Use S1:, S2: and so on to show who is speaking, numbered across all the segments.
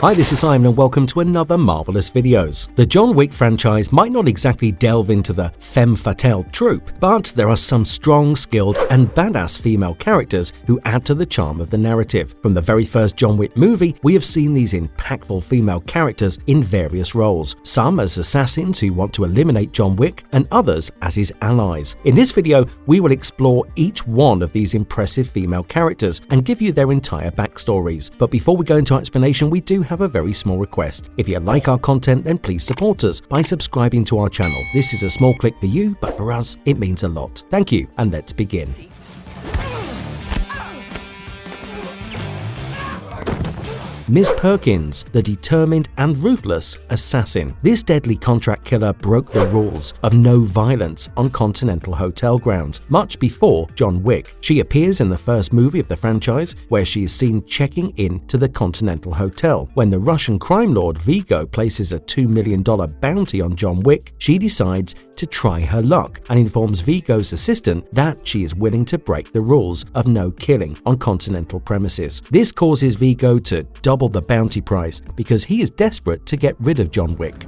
S1: Hi, this is Simon and welcome to another Marvelous Videos. The John Wick franchise might not exactly delve into the femme fatale trope, but there are some strong, skilled and badass female characters who add to the charm of the narrative. From the very first John Wick movie, we have seen these impactful female characters in various roles, some as assassins who want to eliminate John Wick and others as his allies. In this video, we will explore each one of these impressive female characters and give you their entire backstories. But before we go into our explanation, we do have a very small request. If you like our content, then please support us by subscribing to our channel. This is a small click for you, but for us, it means a lot. Thank you, and let's begin. Ms. Perkins, the determined and ruthless assassin. This deadly contract killer broke the rules of no violence on continental hotel grounds much before John Wick. She appears in the first movie of the franchise, where she is seen checking in to the Continental Hotel. When the Russian crime lord Vigo places a $2 million bounty on John Wick, she decides to try her luck and informs Vigo's assistant that she is willing to break the rules of no killing on continental premises. This causes Vigo to double the bounty price because he is desperate to get rid of John Wick.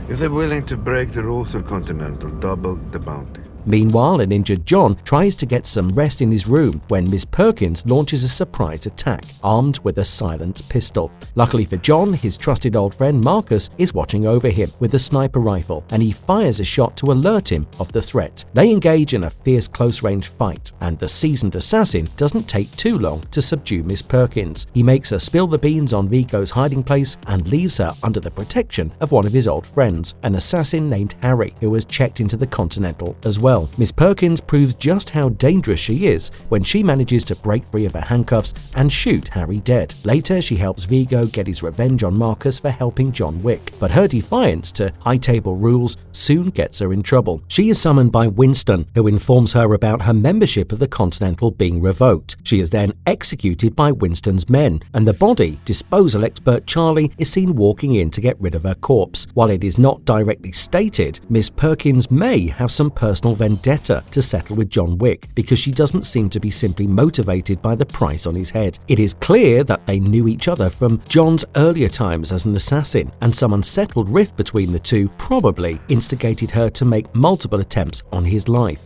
S2: If they're willing to break the rules of Continental, double the bounty.
S1: Meanwhile, an injured John tries to get some rest in his room when Miss Perkins launches a surprise attack, armed with a silenced pistol. Luckily for John, his trusted old friend Marcus is watching over him with a sniper rifle, and he fires a shot to alert him of the threat. They engage in a fierce close-range fight, and the seasoned assassin doesn't take too long to subdue Miss Perkins. He makes her spill the beans on Vigo's hiding place and leaves her under the protection of one of his old friends, an assassin named Harry, who has checked into the Continental as well. Miss Perkins proves just how dangerous she is when she manages to break free of her handcuffs and shoot Harry dead. Later, she helps Vigo get his revenge on Marcus for helping John Wick, but her defiance to high-table rules soon gets her in trouble. She is summoned by Winston, who informs her about her membership of the Continental being revoked. She is then executed by Winston's men, and the body disposal expert Charlie is seen walking in to get rid of her corpse. While it is not directly stated, Miss Perkins may have some personal vendetta to settle with John Wick because she doesn't seem to be simply motivated by the price on his head. It is clear that they knew each other from John's earlier times as an assassin, and some unsettled rift between the two probably instigated her to make multiple attempts on his life.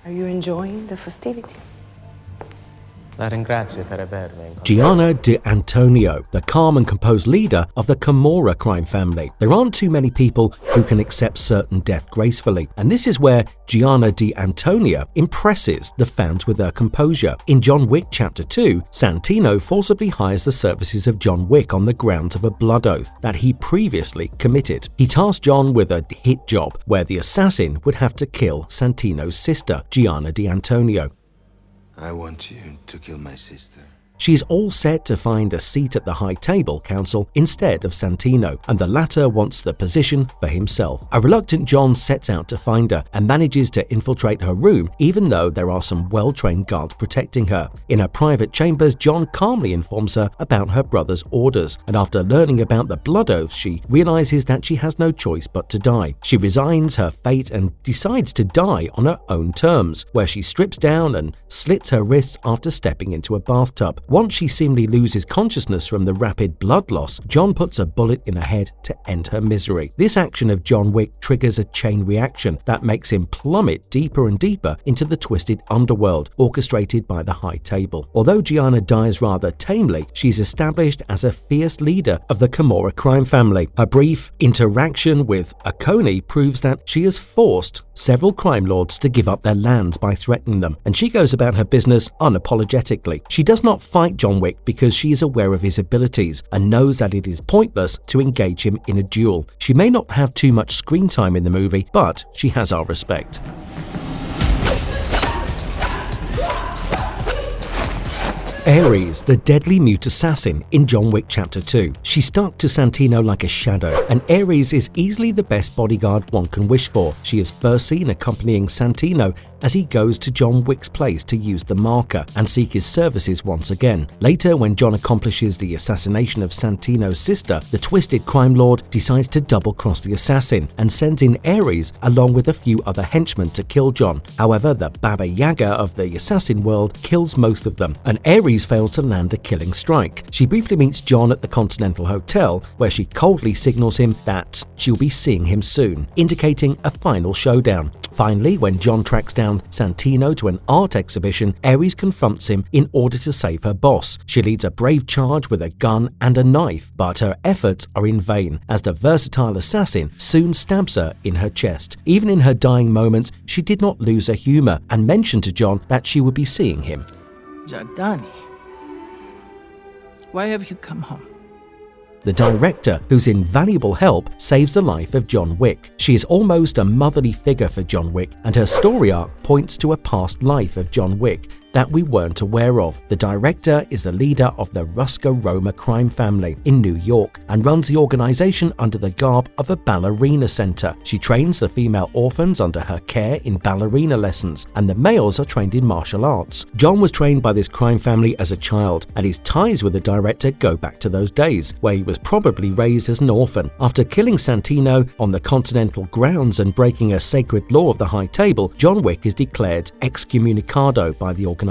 S3: Are you enjoying the festivities?
S1: Gianna De Antonio, the calm and composed leader of the Camorra crime family. There aren't too many people who can accept certain death gracefully, and this is where Gianna De Antonio impresses the fans with her composure. In John Wick Chapter 2, Santino forcibly hires the services of John Wick on the grounds of a blood oath that he previously committed. He tasked John with a hit job where the assassin would have to kill Santino's sister, Gianna De Antonio.
S2: I want you to kill my sister.
S1: She's all set to find a seat at the High Table Council instead of Santino, and the latter wants the position for himself. A reluctant John sets out to find her and manages to infiltrate her room, even though there are some well-trained guards protecting her. In her private chambers, John calmly informs her about her brother's orders, and after learning about the blood oath, she realizes that she has no choice but to die. She resigns her fate and decides to die on her own terms, where she strips down and slits her wrists after stepping into a bathtub. Once she seemingly loses consciousness from the rapid blood loss, John puts a bullet in her head to end her misery. This action of John Wick triggers a chain reaction that makes him plummet deeper and deeper into the twisted underworld orchestrated by the High Table. Although Gianna dies rather tamely, she's established as a fierce leader of the Camorra crime family. Her brief interaction with Akoni proves that she has forced several crime lords to give up their lands by threatening them, and she goes about her business unapologetically. She does not fight John Wick because she is aware of his abilities and knows that it is pointless to engage him in a duel. She may not have too much screen time in the movie, but she has our respect. Aries, the deadly mute assassin in John Wick Chapter 2. She stuck to Santino like a shadow, and Aries is easily the best bodyguard one can wish for. She is first seen accompanying Santino as he goes to John Wick's place to use the marker and seek his services once again. Later, when John accomplishes the assassination of Santino's sister, the twisted crime lord decides to double-cross the assassin and sends in Aries along with a few other henchmen to kill John. However, the Baba Yaga of the assassin world kills most of them, and Aries Aries fails to land a killing strike. She briefly meets John at the Continental Hotel, where she coldly signals him that she'll be seeing him soon, indicating a final showdown. Finally, when John tracks down Santino to an art exhibition, Aries confronts him in order to save her boss. She leads a brave charge with a gun and a knife, but her efforts are in vain, as the versatile assassin soon stabs her in her chest. Even in her dying moments, she did not lose her humor and mentioned to John that she would be seeing him.
S4: Giordani, why have you come home?
S1: The director, whose invaluable help saves the life of John Wick. She is almost a motherly figure for John Wick, and her story arc points to a past life of John Wick that we weren't aware of. The director is the leader of the Rosca-Roma crime family in New York and runs the organization under the garb of a ballerina center. She trains the female orphans under her care in ballerina lessons, and the males are trained in martial arts. John was trained by this crime family as a child, and his ties with the director go back to those days, where he was probably raised as an orphan. After killing Santino on the Continental grounds and breaking a sacred law of the High Table, John Wick is declared excommunicado by the organization.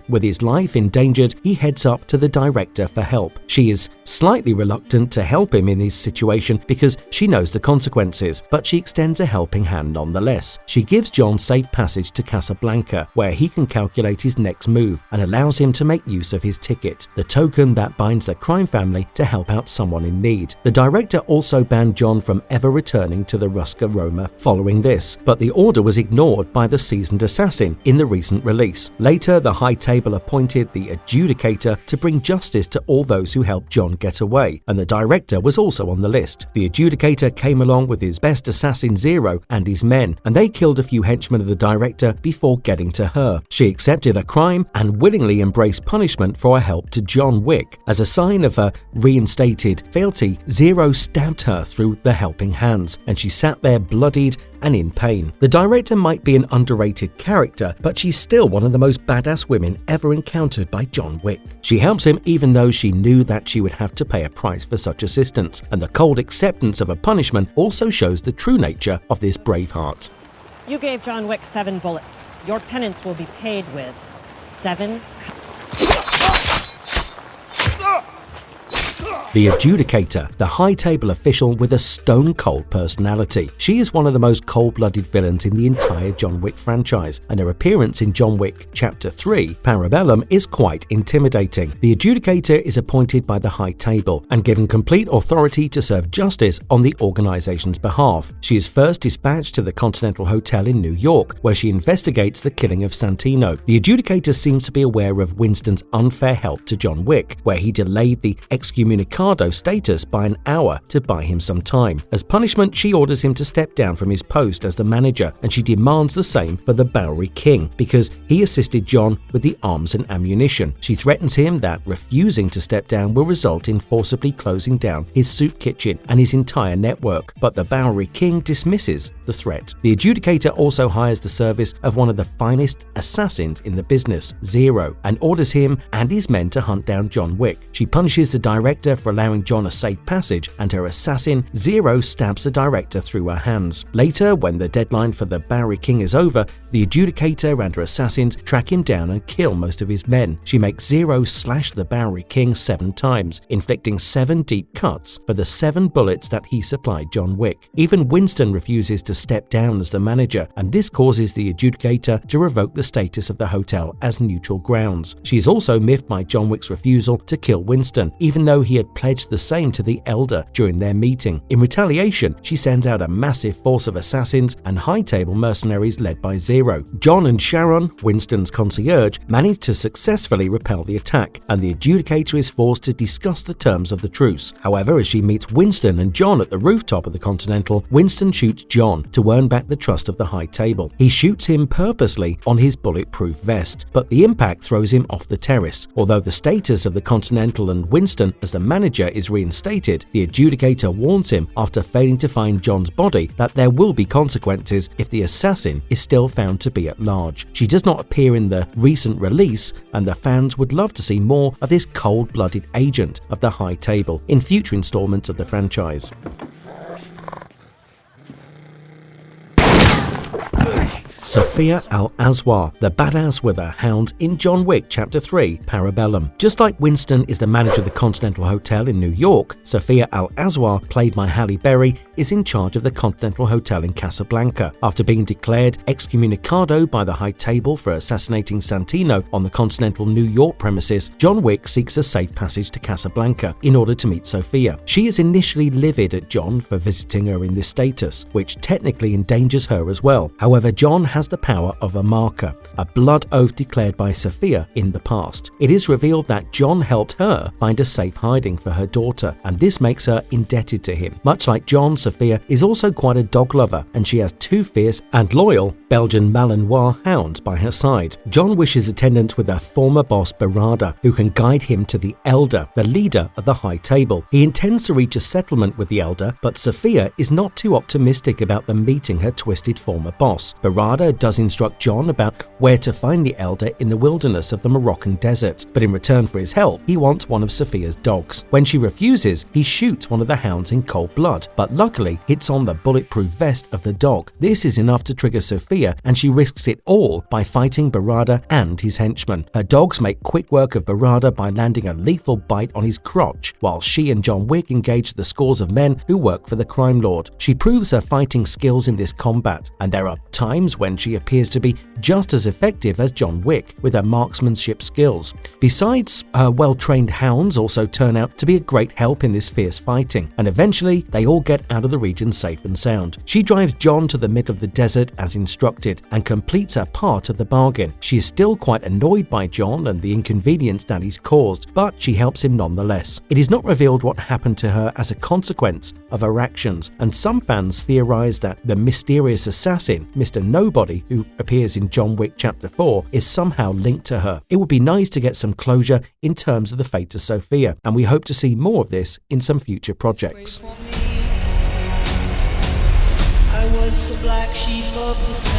S1: With his life endangered, he heads up to the director for help. She is slightly reluctant to help him in his situation because she knows the consequences, but she extends a helping hand nonetheless. She gives John safe passage to Casablanca, where he can calculate his next move, and allows him to make use of his ticket, the token that binds the crime family to help out someone in need. The director also banned John from ever returning to the Rosca-Roma following this, but the order was ignored by the seasoned assassin in the recent release. Later, the High Table appointed the Adjudicator to bring justice to all those who helped John get away, and the director was also on the list. The Adjudicator came along with his best assassin Zero and his men, and they killed a few henchmen of the director before getting to her. She accepted a crime and willingly embraced punishment for her help to John Wick. As a sign of her reinstated fealty, Zero stabbed her through the helping hands, and she sat there bloodied and in pain. The director might be an underrated character, but she's still one of the most badass women ever encountered by John Wick. She helps him even though she knew that she would have to pay a price for such assistance, and the cold acceptance of a punishment also shows the true nature of this brave heart.
S5: You gave John Wick 7 bullets. Your penance will be paid with 7
S1: The Adjudicator, the High Table official with a stone-cold personality. She is one of the most cold-blooded villains in the entire John Wick franchise, and her appearance in John Wick Chapter 3, Parabellum, is quite intimidating. The Adjudicator is appointed by the High Table and given complete authority to serve justice on the organization's behalf. She is first dispatched to the Continental Hotel in New York, where she investigates the killing of Santino. The Adjudicator seems to be aware of Winston's unfair help to John Wick, where he delayed the excommunicado status by an hour to buy him some time. As punishment, she orders him to step down from his post as the manager, and she demands the same for the Bowery King because he assisted John with the arms and ammunition. She threatens him that refusing to step down will result in forcibly closing down his soup kitchen and his entire network, but the Bowery King dismisses the threat. The Adjudicator also hires the service of one of the finest assassins in the business, Zero, and orders him and his men to hunt down John Wick. She punishes the director for allowing John a safe passage, and her assassin, Zero, stabs the director through her hands. Later, when the deadline for the Bowery King is over, the Adjudicator and her assassins track him down and kill most of his men. She makes Zero slash the Bowery King 7 times, inflicting 7 deep cuts for the 7 bullets that he supplied John Wick. Even Winston refuses to step down as the manager, and this causes the Adjudicator to revoke the status of the hotel as neutral grounds. She is also miffed by John Wick's refusal to kill Winston, even though he had pledged the same to the Elder during their meeting. In retaliation, she sends out a massive force of assassins and High Table mercenaries led by Zero. John and Sharon, Winston's concierge, manage to successfully repel the attack, and the Adjudicator is forced to discuss the terms of the truce. However, as she meets Winston and John at the rooftop of the Continental, Winston shoots John to earn back the trust of the High Table. He shoots him purposely on his bulletproof vest, but the impact throws him off the terrace. Although the status of the Continental and Winston as the manager is reinstated, the Adjudicator warns him after failing to find John's body that there will be consequences if the assassin is still found to be at large. She does not appear in the recent release, and the fans would love to see more of this cold-blooded agent of the High Table in future installments of the franchise. Sophia Al-Aswar, the badass Weather Hound in John Wick Chapter 3, Parabellum. Just like Winston is the manager of the Continental Hotel in New York, Sophia Al-Aswar, played by Halle Berry, is in charge of the Continental Hotel in Casablanca. After being declared excommunicado by the High Table for assassinating Santino on the Continental New York premises, John Wick seeks a safe passage to Casablanca in order to meet Sophia. She is initially livid at John for visiting her in this status, which technically endangers her as well. However, John has the power of a marker, a blood oath declared by Sophia in the past. It is revealed that John helped her find a safe hiding for her daughter, and this makes her indebted to him. Much like John, Sophia is also quite a dog lover, and she has two fierce and loyal Belgian Malinois hounds by her side. John wishes attendance with her former boss Barada, who can guide him to the Elder, the leader of the High Table. He intends to reach a settlement with the Elder, but Sophia is not too optimistic about them meeting her twisted former boss. Barada does instruct John about where to find the Elder in the wilderness of the Moroccan desert, but in return for his help, he wants one of Sophia's dogs. When she refuses, he shoots one of the hounds in cold blood, but luckily hits on the bulletproof vest of the dog. This is enough to trigger Sophia, and she risks it all by fighting Barada and his henchmen. Her dogs make quick work of Barada by landing a lethal bite on his crotch, while she and John Wick engage the scores of men who work for the crime lord. She proves her fighting skills in this combat, and there are times when she appears to be just as effective as John Wick with her marksmanship skills. Besides, her well-trained hounds also turn out to be a great help in this fierce fighting, and eventually they all get out of the region safe and sound. She drives John to the middle of the desert as instructed and completes her part of the bargain. She is still quite annoyed by John and the inconvenience that he's caused, but she helps him nonetheless. It is not revealed what happened to her as a consequence of her actions, and some fans theorize that the mysterious assassin, Mr. Nobody, who appears in John Wick Chapter 4, is somehow linked to her. It would be nice to get some closure in terms of the fate of Sophia, and we hope to see more of this in some future projects.
S6: I was the black sheep of the family.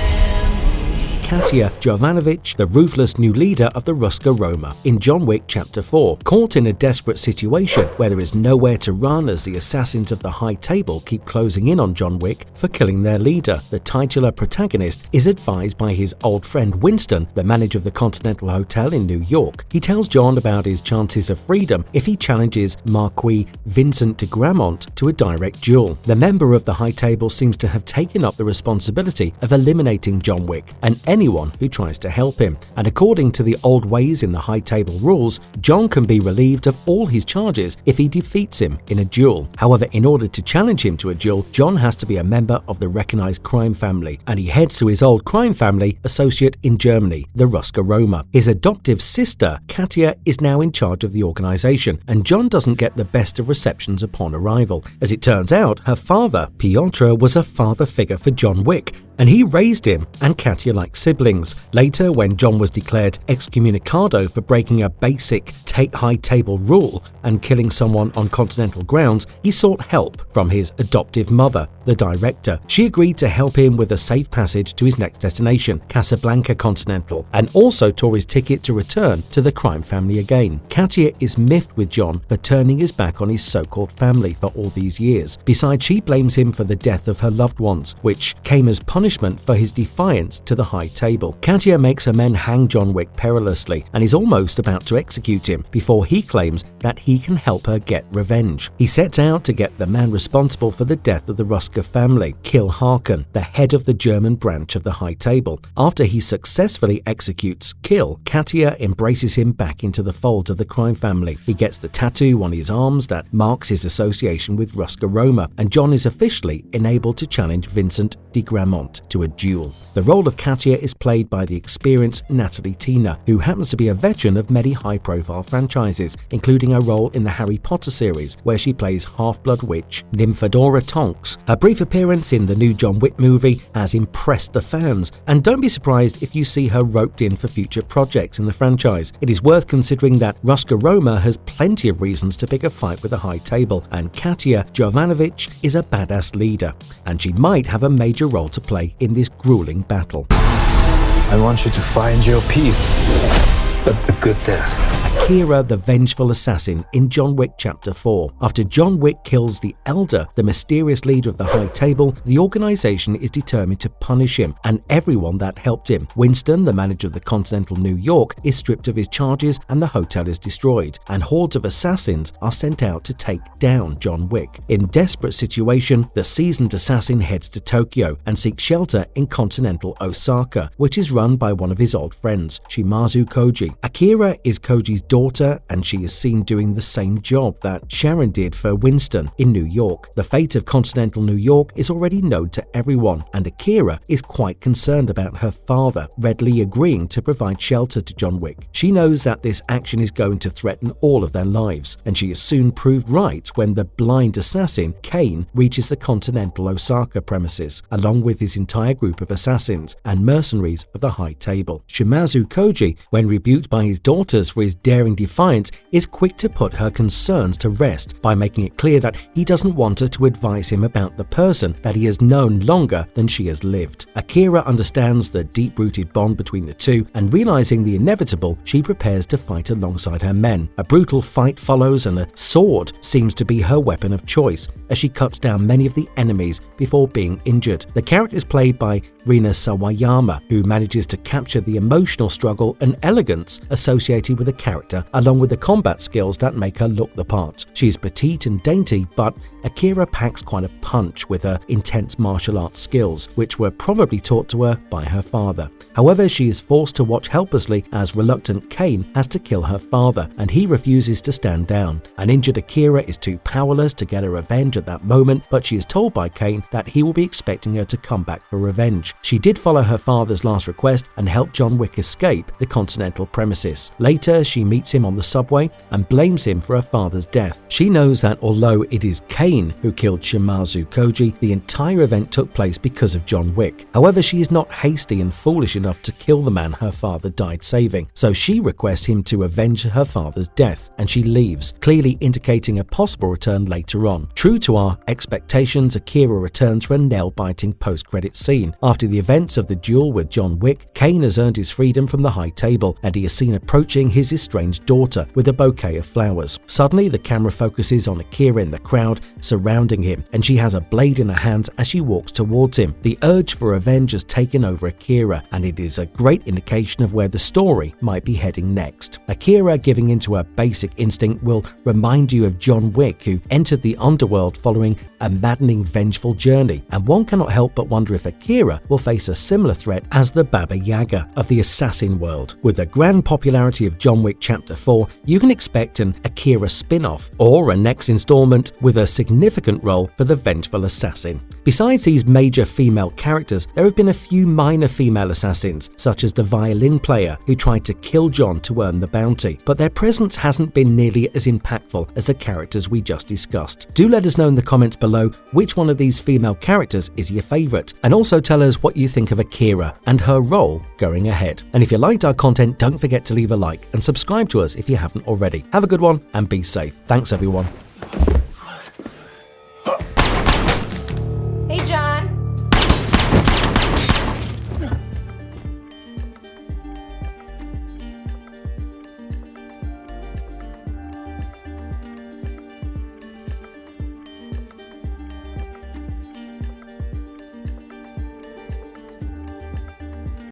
S1: Katya Jovanovic, the ruthless new leader of the Ruska Roma in John Wick Chapter 4. Caught in a desperate situation where there is nowhere to run as the assassins of the High Table keep closing in on John Wick for killing their leader, the titular protagonist is advised by his old friend Winston, the manager of the Continental Hotel in New York. He tells John about his chances of freedom if he challenges Marquis Vincent de Gramont to a direct duel. The member of the High Table seems to have taken up the responsibility of eliminating John Wick and anyone who tries to help him, and according to the old ways in the High Table rules, John can be relieved of all his charges if he defeats him in a duel. However, in order to challenge him to a duel, John has to be a member of the recognized crime family, and he heads to his old crime family associate in Germany, the Ruska Roma. His adoptive sister, Katya, is now in charge of the organization, and John doesn't get the best of receptions upon arrival. As it turns out, her father, Piotr, was a father figure for John Wick, and he raised him and Katya like siblings. Later, when John was declared excommunicado for breaking a basic High Table rule and killing someone on continental grounds, he sought help from his adoptive mother, the director. She agreed to help him with a safe passage to his next destination, Casablanca Continental, and also tore his ticket to return to the crime family again. Katya is miffed with John for turning his back on his so-called family for all these years. Besides, she blames him for the death of her loved ones, which came as punishment for his defiance to the High Table. Katya makes her men hang John Wick perilously and is almost about to execute him before he claims that he can help her get revenge. He sets out to get the man responsible for the death of the Ruska family, Kil Harkin, the head of the German branch of the High Table. After he successfully executes Kil, Katya embraces him back into the fold of the crime family. He gets the tattoo on his arms that marks his association with Ruska Roma, and John is officially enabled to challenge Vincent de Gramont to a duel. The role of Katya is played by the experienced Natalie Tina, who happens to be a veteran of many high-profile franchises, including a role in the Harry Potter series, where she plays half-blood witch Nymphadora Tonks. Her brief appearance in the new John Wick movie has impressed the fans, and don't be surprised if you see her roped in for future projects in the franchise. It is worth considering that Ruska Roma has plenty of reasons to pick a fight with the High Table, and Katya Jovanovic is a badass leader, and she might have a major role to play in this grueling battle.
S7: I want you to find your peace, but a good death.
S1: Akira the Vengeful Assassin in John Wick Chapter 4. After John Wick kills the Elder, the mysterious leader of the High Table, the organization is determined to punish him and everyone that helped him. Winston, the manager of the Continental New York, is stripped of his charges and the hotel is destroyed, and hordes of assassins are sent out to take down John Wick. In desperate situation, the seasoned assassin heads to Tokyo and seeks shelter in Continental Osaka, which is run by one of his old friends, Shimazu Koji. Akira is Koji's daughter, and she is seen doing the same job that Sharon did for Winston in New York. The fate of Continental New York is already known to everyone, and Akira is quite concerned about her father, readily agreeing to provide shelter to John Wick. She knows that this action is going to threaten all of their lives, and she is soon proved right when the blind assassin, Kane, reaches the Continental Osaka premises, along with his entire group of assassins and mercenaries of the High Table. Shimazu Koji, when rebuked by his daughters for his daring defiance, is quick to put her concerns to rest by making it clear that he doesn't want her to advise him about the person that he has known longer than she has lived. Akira understands the deep-rooted bond between the two, and realizing the inevitable, she prepares to fight alongside her men. A brutal fight follows, and a sword seems to be her weapon of choice as she cuts down many of the enemies before being injured. The character is played by Rina Sawayama, who manages to capture the emotional struggle and elegance associated with the character, along with the combat skills that make her look the part. She is petite and dainty, but Akira packs quite a punch with her intense martial arts skills, which were probably taught to her by her father. However, she is forced to watch helplessly as reluctant Kane has to kill her father, and he refuses to stand down. An injured Akira is too powerless to get her revenge at that moment, but she is told by Kane that he will be expecting her to come back for revenge. She did follow her father's last request and help John Wick escape the Continental premises. Later, she meets him on the subway and blames him for her father's death. She knows that although it is Kane who killed Shimazu Koji, the entire event took place because of John Wick. However, she is not hasty and foolish enough to kill the man her father died saving, so she requests him to avenge her father's death, and she leaves, clearly indicating a possible return later on. True to our expectations, Akira returns for a nail-biting post-credit scene. After the events of the duel with John Wick, Kane has earned his freedom from the High Table, and he is seen approaching his estranged daughter with a bouquet of flowers. Suddenly, the camera focuses on Akira in the crowd surrounding him, and she has a blade in her hands as she walks towards him. The urge for revenge has taken over Akira, and it is a great indication of where the story might be heading next. Akira, giving into her basic instinct, will remind you of John Wick, who entered the underworld following a maddening, vengeful journey, and one cannot help but wonder if Akira will face a similar threat as the Baba Yaga of the assassin world. With the grand popularity of John Wick Chapter 4, you can expect an Akira spin-off or a next installment with a significant role for the vengeful assassin. Besides these major female characters, there have been a few minor female assassins, such as the violin player who tried to kill John to earn the bounty, but their presence hasn't been nearly as impactful as the characters we just discussed. Do let us know in the comments below which one of these female characters is your favourite, and also tell us what you think of Akira and her role going ahead. And if you liked our content, don't forget to leave a like and subscribe to us if you haven't already. Have a good one and be safe. Thanks everyone.